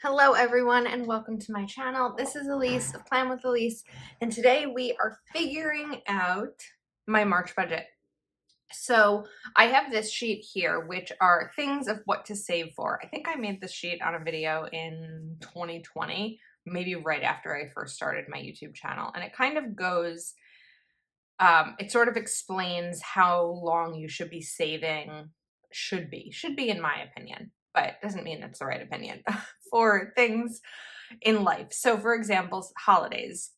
Hello everyone and welcome to my channel. This is Elise of Plan with Elise, and today we are figuring out my March budget. So I have this sheet here, which are things of what to save for. I think I made this sheet on a video in 2020, maybe right after I first started my YouTube channel. And it kind of goes, it sort of explains how long you should be saving, should be in my opinion, but doesn't mean it's the right opinion for things in life. So, for example, holidays.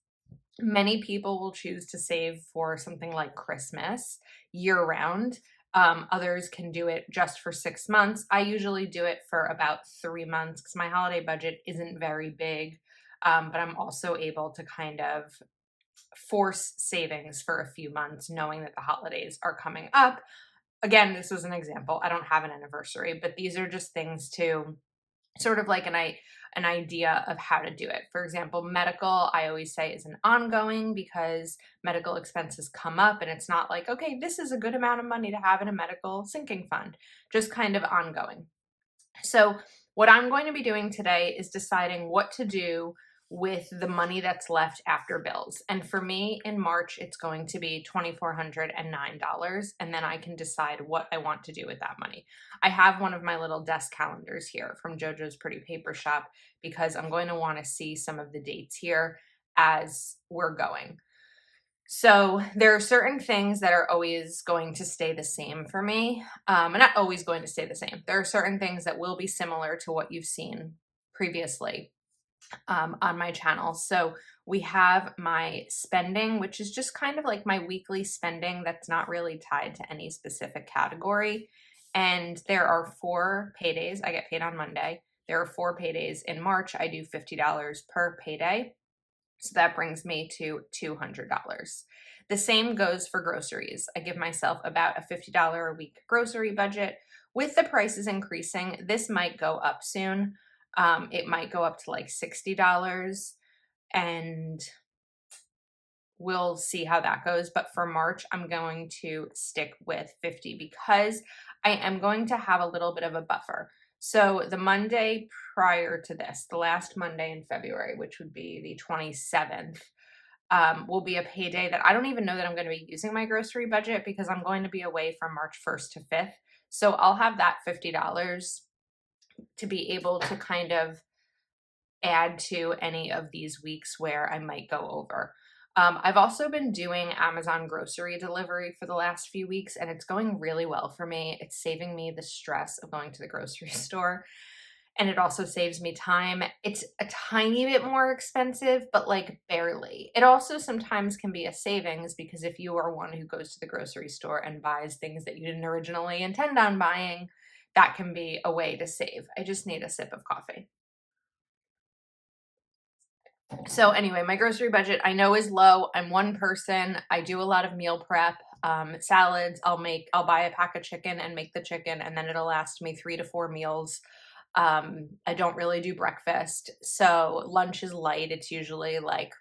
Many people will choose to save for something like Christmas year round. Others can do it just for 6 months. I usually do it for about 3 months because my holiday budget isn't very big. But I'm also able to kind of force savings for a few months, knowing that the holidays are coming up. Again, this was an example. I don't have an anniversary, but these are just things to sort of like an idea of how to do it. For example, medical, I always say, is an ongoing because medical expenses come up and it's not like, okay, this is a good amount of money to have in a medical sinking fund, just kind of ongoing. So what I'm going to be doing today is deciding what to do with the money that's left after bills. And for me in March, it's going to be $2,409. And then I can decide what I want to do with that money. I have one of my little desk calendars here from JoJo's Pretty Paper Shop because I'm going to want to see some of the dates here as we're going. So there are certain things that are always going to stay the same for me. And not always going to stay the same. There are certain things that will be similar to what you've seen previously on my channel. So we have my spending, which is just kind of like my weekly spending that's not really tied to any specific category. And there are 4 paydays. I get paid on Monday. There are 4 paydays in March. I do $50 per payday. So that brings me to $200. The same goes for groceries. I give myself about a $50 a week grocery budget. With the prices increasing, this might go up soon. It might go up to like $60, and we'll see how that goes. But for March, I'm going to stick with 50 because I am going to have a little bit of a buffer. So the Monday prior to this, the last Monday in February, which would be the 27th, will be a payday that I don't even know that I'm going to be using my grocery budget because I'm going to be away from March 1st to 5th. So I'll have that $50 to be able to kind of add to any of these weeks where I might go over. I've also been doing Amazon grocery delivery for the last few weeks, and it's going really well for me. It's saving me the stress of going to the grocery store, and it also saves me time. It's a tiny bit more expensive, but like barely. It also sometimes can be a savings because if you are one who goes to the grocery store and buys things that you didn't originally intend on buying, that can be a way to save. I just need a sip of coffee. So anyway, my grocery budget I know is low. I'm one person. I do a lot of meal prep. Salads, I'll buy a pack of chicken and make the chicken, and then it'll last me 3 to 4 meals. I don't really do breakfast. So lunch is light. It's usually like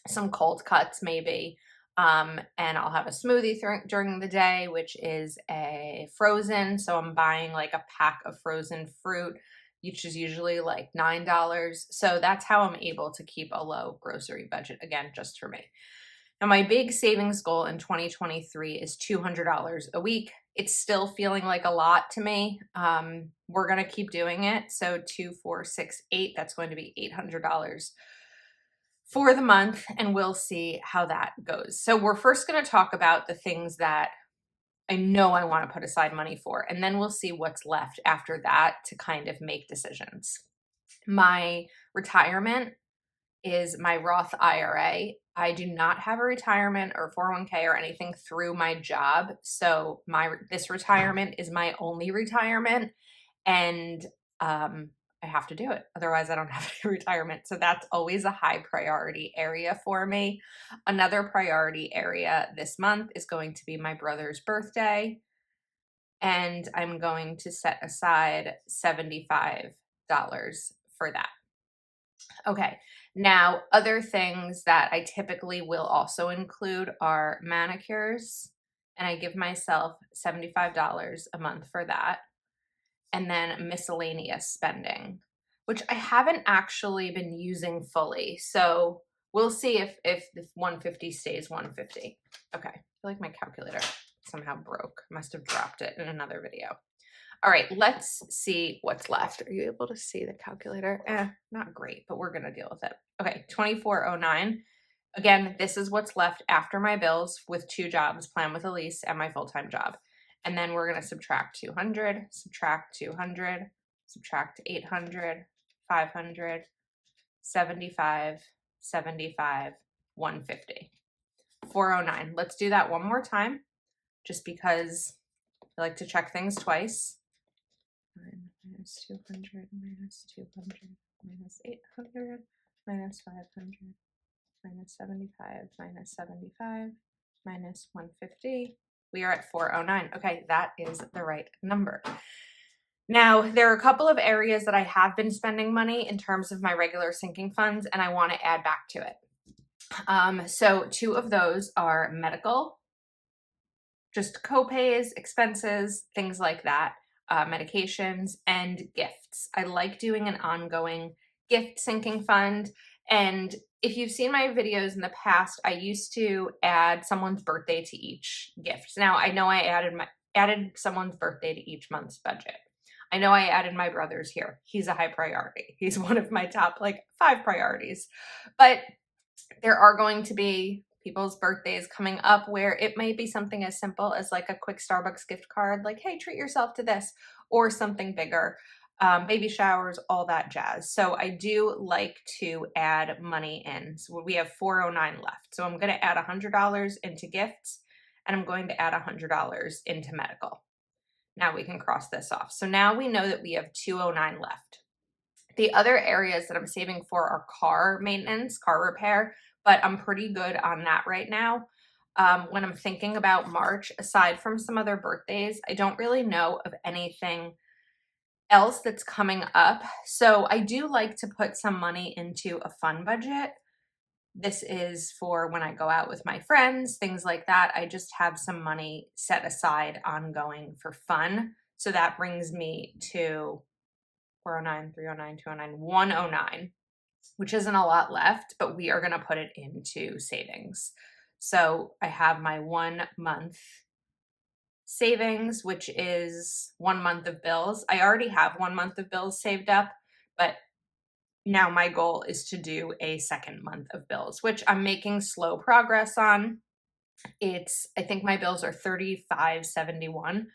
some cold cuts maybe. And I'll have a smoothie during the day, which is a frozen. So I'm buying like a pack of frozen fruit, which is usually like $9. So that's how I'm able to keep a low grocery budget, again, just for me. Now, my big savings goal in 2023 is $200 a week. It's still feeling like a lot to me. We're going to keep doing it. So 2, 4, 6, 8, that's going to be $800 for the month, and we'll see how that goes. So we're first going to talk about the things that I know I want to put aside money for, and then we'll see what's left after that to kind of make decisions. My retirement is my Roth IRA. I do not have a retirement or 401k or anything through my job. So this retirement is my only retirement, and I have to do it. Otherwise, I don't have any retirement. So that's always a high priority area for me. Another priority area this month is going to be my brother's birthday. And I'm going to set aside $75 for that. Okay, now other things that I typically will also include are manicures, and I give myself $75 a month for that, and then miscellaneous spending. which I haven't actually been using fully. So we'll see if the 150 stays 150. Okay, I feel like my calculator somehow broke. Must have dropped it in another video. All right, let's see what's left. Are you able to see the calculator? Not great, but we're gonna deal with it. Okay, 2409. Again, this is what's left after my bills with 2 jobs, Plan with Elise and my full-time job. And then we're gonna subtract 200, subtract 200, subtract 800, 500, 75, 75, 150. 409. Let's do that one more time, just because I like to check things twice. 9 minus 200 minus 200 minus 800 minus 500 minus 75 minus 75 minus 150. We are at 409. Okay, that is the right number. Now, there are a couple of areas that I have been spending money in terms of my regular sinking funds, and I want to add back to it. So 2 of those are medical, just co-pays, expenses, things like that, medications, and gifts. I like doing an ongoing gift sinking fund. And if you've seen my videos in the past, I used to add someone's birthday to each gift. Now, I know I added someone's birthday to each month's budget. I know I added my brother's here. He's a high priority. He's one of my top 5 priorities. But there are going to be people's birthdays coming up where it may be something as simple as a quick Starbucks gift card, like, hey, treat yourself to this, or something bigger, baby showers, all that jazz. So I do like to add money in. So we have 409 left. So I'm going to add $100 into gifts, and I'm going to add $100 into medical. Now we can cross this off. So now we know that we have 209 left. The other areas that I'm saving for are car maintenance, car repair, but I'm pretty good on that right now. When I'm thinking about March, aside from some other birthdays, I don't really know of anything else that's coming up. So I do like to put some money into a fun budget. This is for when I go out with my friends, things like that. I just have some money set aside ongoing for fun. So that brings me to 409, 309, 209, 109, which isn't a lot left, but we are going to put it into savings. So I have my 1 month savings, which is 1 month of bills. I already have 1 month of bills saved up, but now my goal is to do a 2nd month of bills, which I'm making slow progress on. I think my bills are $35.71.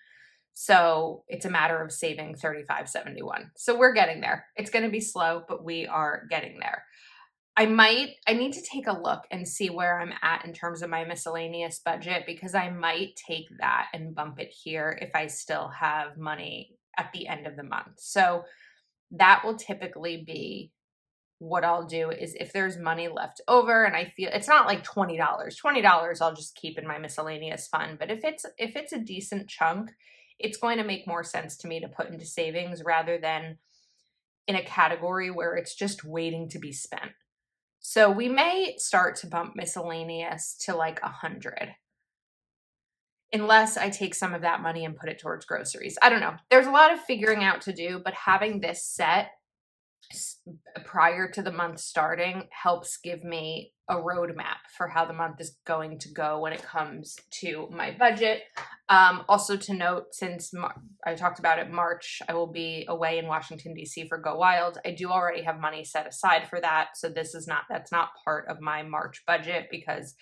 So it's a matter of saving $35.71. So we're getting there. It's going to be slow, but we are getting there. I need to take a look and see where I'm at in terms of my miscellaneous budget, because I might take that and bump it here if I still have money at the end of the month. So that will typically be what I'll do, is if there's money left over and I feel it's not like $20 I'll just keep in my miscellaneous fund. But if it's a decent chunk, it's going to make more sense to me to put into savings rather than in a category where it's just waiting to be spent. So we may start to bump miscellaneous to 100, unless I take some of that money and put it towards groceries. I don't know. There's a lot of figuring out to do, but having this set prior to the month starting helps give me a roadmap for how the month is going to go when it comes to my budget. Also to note, since I talked about it, March, I will be away in Washington, D.C. for Go Wild. I do already have money set aside for that. So that's not part of my March budget, because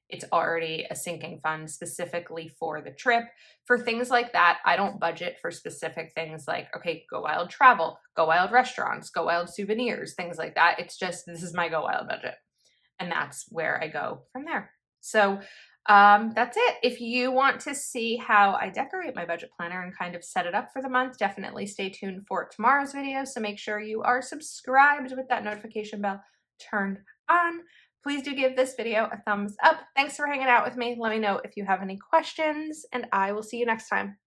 it's already a sinking fund specifically for the trip. For things like that, I don't budget for specific things like, okay, Go Wild travel, Go Wild restaurants, Go Wild souvenirs, things like that. It's just, this is my Go Wild budget. And that's where I go from there. So that's it. If you want to see how I decorate my budget planner and kind of set it up for the month, definitely stay tuned for tomorrow's video. So make sure you are subscribed with that notification bell turned on. Please do give this video a thumbs up. Thanks for hanging out with me. Let me know if you have any questions, and I will see you next time.